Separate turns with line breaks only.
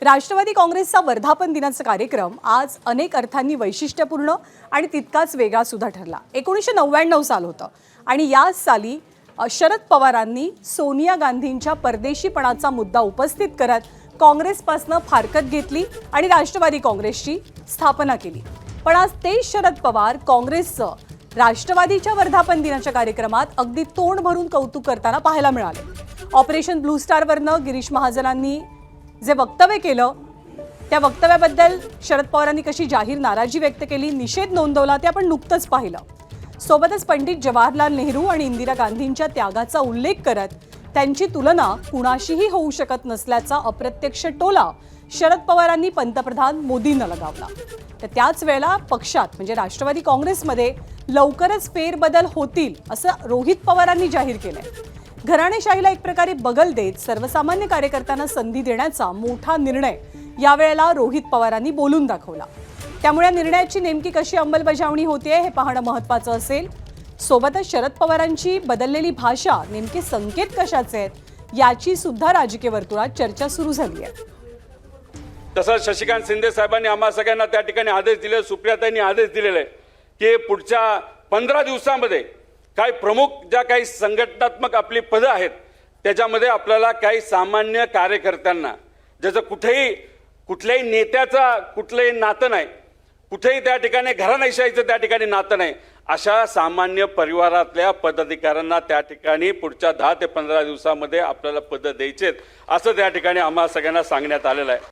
राष्ट्रवादी काँग्रेसचा वर्धापन दिनाचा कार्यक्रम आज अनेक अर्थांनी वैशिष्ट्यपूर्ण आणि तितकाच वेगळा सुद्धा ठरला। 1999 साल होतं आणि याच साली शरद पवारांनी सोनिया गांधींच्या परदेशीपणाचा मुद्दा उपस्थित करत काँग्रेसपासून फारकत घेतली आणि राष्ट्रवादी काँग्रेसची स्थापना केली। पण आज ते शरद पवार काँग्रेसचं राष्ट्रवादीच्या वर्धापन दिनाच्या कार्यक्रमात अगदी तोंड भरून कौतुक करताना पाहायला मिळाले। ऑपरेशन ब्लू स्टारवरनं गिरीश महाजनांनी जे वक्तव्य केलं त्या वक्तव्याबद्दल शरद पवारांनी कशी जाहीर नाराजी व्यक्त केली, निषेध नोंदवला ते आपण नुकतंच पाहिलं। सोबतच पंडित जवाहरलाल नेहरू आणि इंदिरा गांधींच्या त्यागाचा उल्लेख करत त्यांची तुलना कुणाशीही होऊ शकत नसल्याचा अप्रत्यक्ष टोला शरद पवारांनी पंतप्रधान मोदींना लगावला। तर त्याच वेळेला पक्षात म्हणजे राष्ट्रवादी काँग्रेसमध्ये लवकरच फेरबदल होतील असं रोहित पवारांनी जाहीर केलंय। घराणेशाहीला एक प्रकारे बगल देत सर्वसामान्य कार्यकर्त्यांना संधी देण्याचा मोठा निर्णय यावेळेला रोहित पवारांनी बोलून दाखवला। त्यामुळे निर्णयाची नेमकी कशी अंमलबजावणी होते हे पाहणं महत्त्वाचं असेल। सोबतच शरद पवारांची बदललेली भाषा नेमके संकेत कशाचे आहेत याची सुद्धा राजकीय वर्तुळात चर्चा सुरू झाली आहे।
तसंच शशिकांत शिंदे साहेबांनी आम्हा सगळ्यांना त्या ठिकाणी आदेश दिले, सुप्रियाताईंनी आदेश दिलेले आहे की पुढच्या 15 दिवसांमध्ये काही प्रमुख ज्या काही संघटनात्मक आपली पदं आहेत त्याच्यामध्ये आपल्याला काही सामान्य कार्यकर्त्यांना ज्याचं कुठल्याही नेत्याचा कुठलंही नातं नाही, कुठेही त्या ठिकाणी घराणेशाहीचं त्या ठिकाणी नातं नाही, अशा सामान्य परिवारातल्या पदाधिकाऱ्यांना त्या ठिकाणी पुढच्या 10 ते 15 दिवसांमध्ये आपल्याला पदं द्यायचेत असं त्या ठिकाणी आम्हा सगळ्यांना सांगण्यात आलेलं आहे।